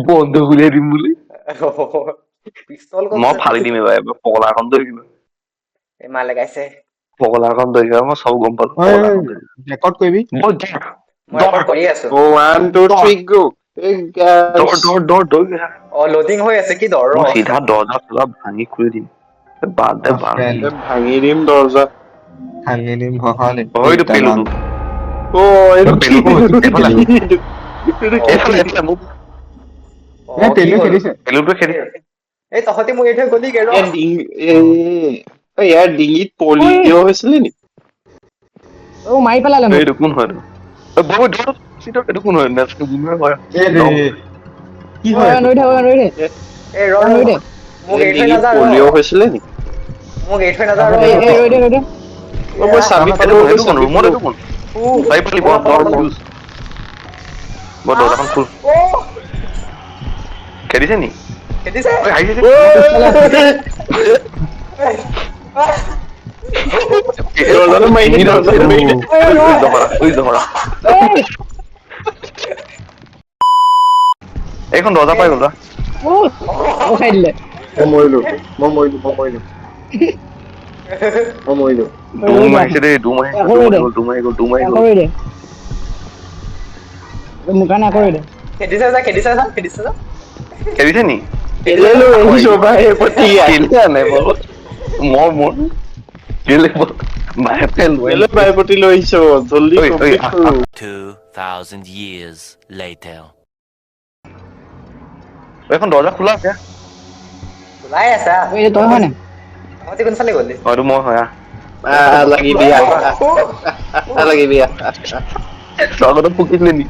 বন্ধ উলিয়াই দিম বুলি পিস্তল ক'ত মই আছে ফালি দিম এবাৰ পগলাখন ধৰি এই মা লগাইছে পগলাখন ধৰি মই চব গম পালো পগলাখন ধৰি ৰেকৰ্ড কৰিবি মই ৰেকৰ্ড কৰি আছো 1 2 3 গো দৌৰ অ লোডিং হৈ আছে কি দৰ মই চিধা দৰ্জা চলা ভাঙি খুলি দিম বাদ দে বাদ ভাঙি দিম দৰ্জা ভাঙি দিম ভহালি এইটো পেলুটো অ এইটো কি এইফালে এইটো মোক কি হ'ল পেলুটোৱে খেদি এই তহঁতি মোক এৰি থৈ গলিগে ৰ ইয়াৰ ডিঙিত পলিঅ' হৈছিলে নি মাৰি পেলালে মোক এইটো কোন হয় এইটো কোন হয় কি হয় নৰি দে এই ৰ নৰি দে মোক এৰি থৈ ডিঙিত নাযা ৰ পলিঅ' হৈছিলে নি মোক এৰি থৈ নাযা ৰ ৰৈ দে মই চাবি এইটো চাবি কোন এইটো কোন পাৰি পালি বৰ দৰ্জাখন খোল খেদিছে নি খেদিছে আহিছে দৰ্জাটো মাৰি দে দৰ্জাটো মাৰি দে এইখন দৰ্জা পাই গ'ল খাই দিলে মই মৰিলো দুম মাৰিছে দেই দুম মাৰি গ'ল ৰৈ দে মোৰ কাৰণে আকৌ ৰৈ দে খেদিছে যা খেদিছে নি কেলে লৈ আহিছ ভাই কেলে বায়ুপতি লৈ আহিছ জল্দি কমপ্লিট কৰো 2000 years later. এইখন দৰ্জা খোলা আছে ওলাই আছা তই হয় নাই তহঁতি কোনফালে গলি হয়তো মই হয় লাগিবি লাগিবি স্বাগতক ফুকিলে নি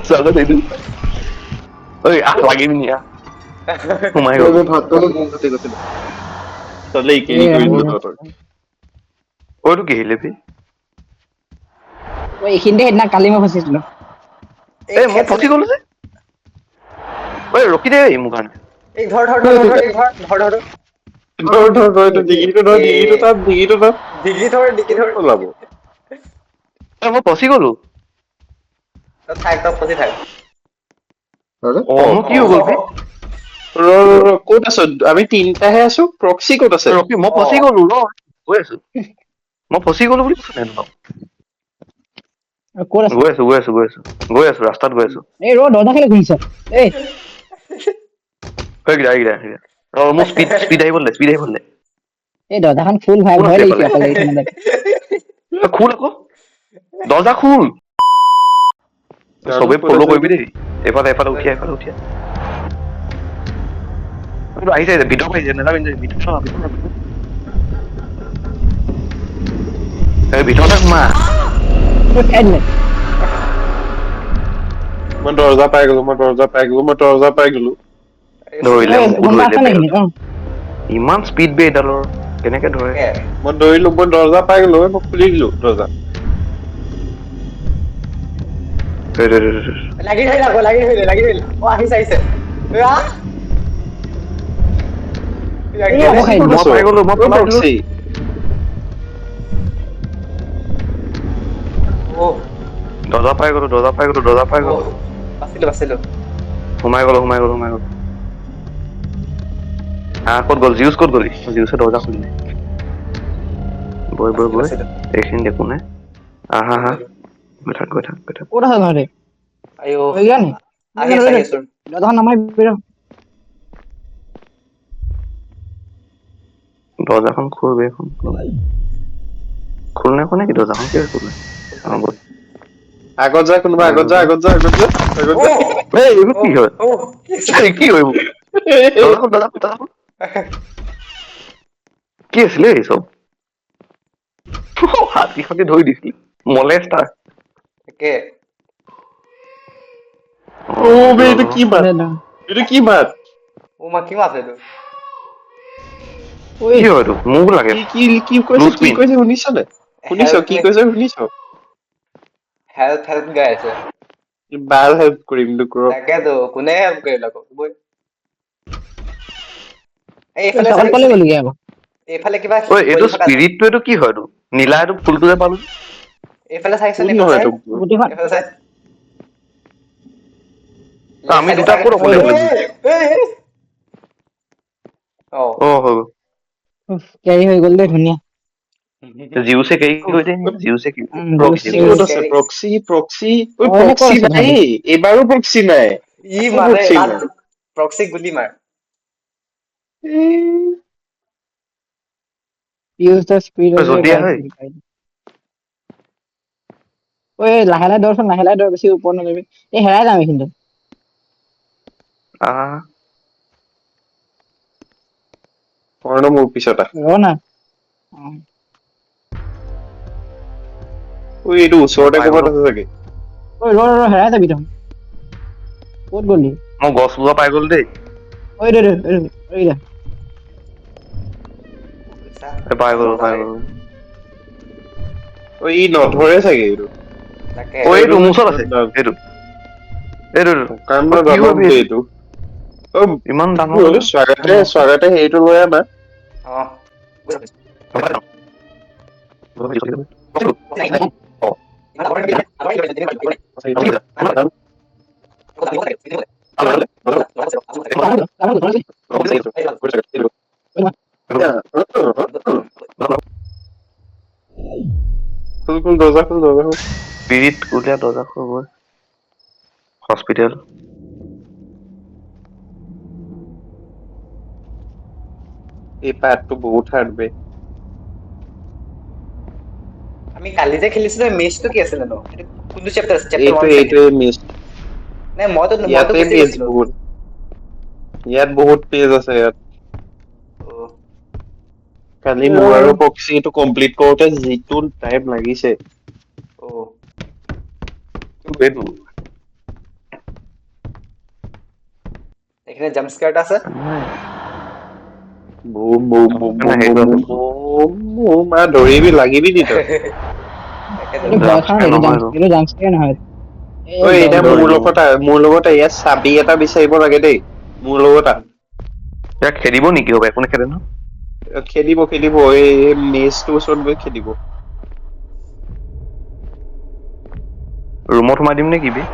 স্বাগত এইটো ঐ লাগিবি নি সোমাই গ'ল চলে কেৰি কৰি দিলো তহঁতক এইটো কি হিলেপি এইখিনিতে সেইদিনা কালি মই ফচিছিলো মই ফচি গলো যে ঐ ৰখি দে মোৰ কাৰণে এই ধৰ ডিঙিটো ডিঙি ধৰ ওলাব মই ফচি গলো তই ফচি থাক মোৰ কি হৈ গ'ল ক'ত আছ আমি তিনটাহে আছো প্ৰক্সি ক'ত আছে ৰখি মই ফচি গলো গৈ আছো মই ফচি গলো বুলি কৈছো ক'ত আছে গৈ আছো ৰাস্তাত গৈ আছো এই দৰ্জা খালি ঘূৰিছ এই মোৰ স্পীড আহিব দে এই দৰ্জাখন ফুল ভাই কোন ভয় আছে লাগিছে এইফালে অকলে এৰি থৈ নাযাবি খোল আকৌ দৰ্জা খোল চবেই ফ'ল' কৰিবি দেই এফালে উঠি আহিছে ভিতৰত আহিছে নাযাবি ভিতৰতে সোমা খাই দিলে মই দৰ্জা পাই গলো ধৰিলে মোকো কোনোবা ধৰিলে আছে নেকি ইমান স্পীড বে এইডালৰ কেনেকে ধৰে মই দৰ্জা পাই গলো মই খুলি দিলো দৰ্জা লাগি ধৰিলে আহিছে খাই দিলে মই পাই গলো মই পলাই দিলো প্ৰক্সি দৰ্জা পাই গলো বাচিলো সোমাই গলো ক'ত গ'ল জিউচ ক'ত গলি জিউচে দৰ্জা খুলিলে বৈ এইখিনি একো নাই আহা গৈ থাক ক'ত আছে তহঁতি আইও আহি আছো দৰ্জাখন নামাৰিবি ৰ দৰ্জাখন খোল বে খোল নাই কোনে কি দৰ্জাখন কিয় খোল নাই আগত যা কোনোবা আগত যা এইবোৰ কি হয় কি হয় দৰ্জাখন কি আছিলে এই চব হাতী ধৰি দিছিল মলেষ্টাৰ এইটো কি মাত কি মাছ এইটো কি হয় এইটো মোক লাগে কি কৈছে শুনিছ কি কৈছে শুনিছ হেল্প গাই আছে বাল হেল্প কৰিম তোক তাকেতো কোনে হেল্প কৰিল আকৌ এইফালে কিবা এইটো স্পিৰিটটো কি হয় এইটো নীলা এইটো ফুলটো যে পালো এইফালে চাইছ নহয় এইটো আমি দুটা ক'ত অকলে গ'লো? অ অ হৈ গ'ল। কেৰি হৈ গ'ল দেই ধুনীয়া জিউছে কেৰি কৰি দিয়ে নেকি? জিউছে কি প্ৰক্সি জিউছে। ক'ত আছে? প্ৰক্সি ঐ অ, এনে ক'ত প্ৰক্সি আছে নাই, তহঁতি? এইবাৰো প্ৰক্সি নাই। ই আকৌ মাৰে প্ৰক্সি তাত নাই। প্ৰক্সিক গুলি মাৰ use the speed of your জল্দি আহ ঐ। guide. ঐ লাহে লাহে দৌৰচোন লাহে লাহে দৌৰ বেছি ওপৰত নগবি এই হেৰাই যাম এইখিনিতে আহ কৰ্ণ মোৰ পিছত আহ। ৰ না অ, ঐ এইটো ওচৰতে পাই ক'ৰবাত গ'লো। আছে চাগে। ঐ ৰ হেৰাই যাবি তই ক'ত গলি মই গছ বোৱা পাই গ'লো দেই। ঐ দে ঐ পাই গ'লো পাই গ'লো। ঐ ই নধৰে চাগে এইটো। তাকে অ এইটো মোৰ ওচৰত আছে। এইটো এইটো কাৰণ কি জানো ভাবি দেই আছো? এইটো। অ ইমান ডাঙৰ স্বাগতে হেৰিটো লৈ আনা। অ খুল দৰ্জা খুল। পিৰিত উলিয়া দৰ্জা খোল হস্পিটেল। এই পাৰ্টটো বহুত হাৰ্ড বে। আমি কালি যে খেলিছিলো মেচটো কি আছিলে নো এইটো কোনটো চেপ্টাৰ চেপ্টাৰ 1 চাগে এইটোৱে মিছ। নাই মইতো ইয়াতে গুচি পেজ গৈছিলো বহুত। ইয়াত বহুত পেজ আছে ইয়াত। অ কালি মোৰ আৰু প্ৰক্সিটো কমপ্লিট কৰোতে যিটো টাইম লাগিছে। অ এইটো এইখানে জাম্প স্কেয়াৰ এটা আছে বুম বুম বুম বুম সেইটো বুম আছে। বুম বুম মা ধৰিবি লাগিবি নি তই? তাকেতো এইটো ভয় খাওঁ এইটো জাম্পস্কেয়াৰ নহয় ঐ এই এতিয়া দৌৰ মোৰ দিলো। লগত ইয়াত চাবি এটা বিচাৰিব লাগে দেই। মোৰ লগত আহ। ইয়াক খেদিব নেকি হ'ব একো নেখেদে নহয়। খেদিব এই মেজটোৰ ওচৰত গৈ খেদিব। ৰুমত সোমাই দিম নে কিবি?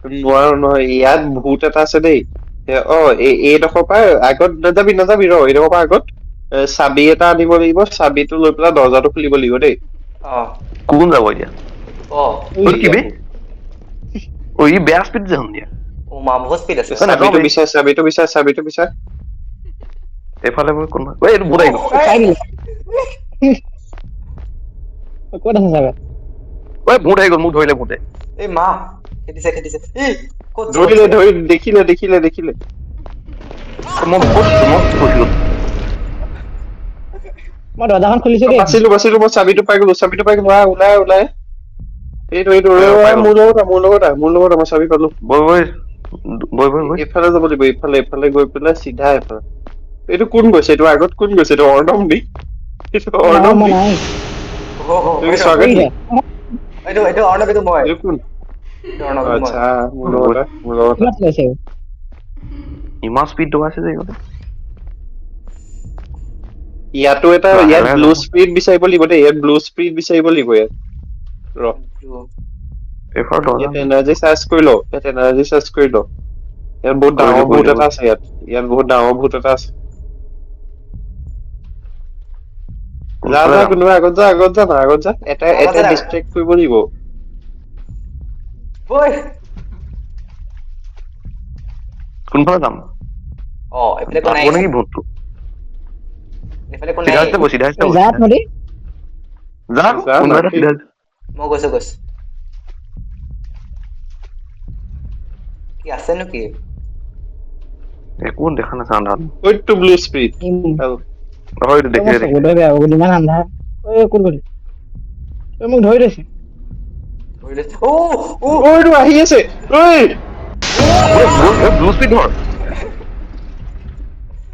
নোৱাৰো নহয় ইয়াত ভূত এটা আছে দেই। এইডোখৰ পৰা আগত নাযাবি ৰ এইডোখৰ পৰা আগত চাবি এটা আনিব লাগিব চাবিটো লৈ পেলাই দৰ্জাটো খুলিব লাগিব দেই। অ কোন যাব এতিয়া? অ তোৰ কিবি? ই বেয়া স্পীড যাম দিয়া। ও মা বহুত স্পীড আছে নাযাওঁ বে। চাবিটো বিচাৰ। এইফালে মই কোনোবা এইটো ভূত আহিব। চাই দিলে ক'ত আছে চাগে ঐ ভূত আহি গ'ল মোক ধৰিলে ভূতে। এই মা খেদিছে ই ক'ত ধৰি দেখিলে। মই কি কৰিছিলো? মই দৰ্জাখন খুলিছো দেই বাচিলো মই চাবিটো পাই গলো ওলাই। এইটো পাই গ'লো। মোৰ লগত আহ মই চাবি পালো। বৈ এইফালে যাব লাগিব এইফালে গৈ পেলাই চিধা এইফালে। এইটো কোন গৈছে এইটো আগত কোন গৈছে এইটো অৰ্ণৱ নি? মই নাই তুমি কি এইটো স্বাগত নি? অৰ্ণৱ এইটো মই এইটো কোন? এইটো অৰ্ণৱ এইটো মই আচ্ছা মোৰ লগত আহ। কিমান লৈছে ইমান স্পীড দৌৰাইছে যে ইহঁতে। লাহে ইয়াত লাহে ব্লু যাম। স্প্ৰীট বিচাৰিব লাগিব দেই ইয়াত ব্লু স্প্ৰীট বিচাৰিব লাগিব ইয়াত। ৰ এইফালে দৰ্জা ইয়াত এনাৰ্জি চাৰ্জ কৰি ল ইয়াত বহুত ডাঙৰ ভূত এটা আছে ইয়াত বহুত ডাঙৰ ভূত এটা আছে। কোনফালে যা যাম? কোনোবা আগত যা এটা ডিষ্ট্ৰেক্ট কৰিব লাগিব। এইফালে কোনফালে যাম? কোন আহিব আহিছে নেকি ভূতটো? এইফালে কোন চিধা নাই চিধা বৈ ঐ যা নদী যা কোনোবা এটা চিধা মই গৈছো কি আছে নো কি একো দেখা নাযায় আন্ধাৰত। ঐটো ব্লু স্প্ৰীট এইটো মোৰ দেখিলে দেখিলে। চকুটোৱে বেয়া হৈ গ'ল ইমান আন্ধাৰ ক'ত গলি মোক ধৰি লৈছে এইটো আহি আছে ঐ ব্লু স্পীড ধৰ।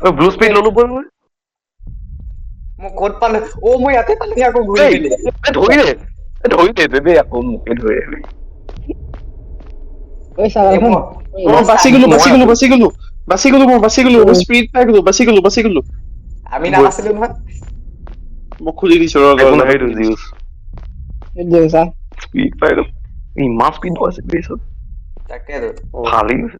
ব্লু স্পীড ললো মই। মই ক'ত পালো মই ইয়াতে পালো আকৌ ঘূৰি মেলি ধৰিলে দেই আকৌ মোকে ধৰে। ঐ চাগাল শুন বাচি মই আছো। গলো মই স্প্ৰীট পাই গলো বাচি গলো। আমি নাবাছিলো নহয়। মই খুলি দিছো ৰ একো দৰ্জাটো নহয় খুলি দিছো। জিউচ। স্পীড পাই গলো ইমান স্পীড আছে পিছত। তাকেতো অ, ভালেই হৈছে।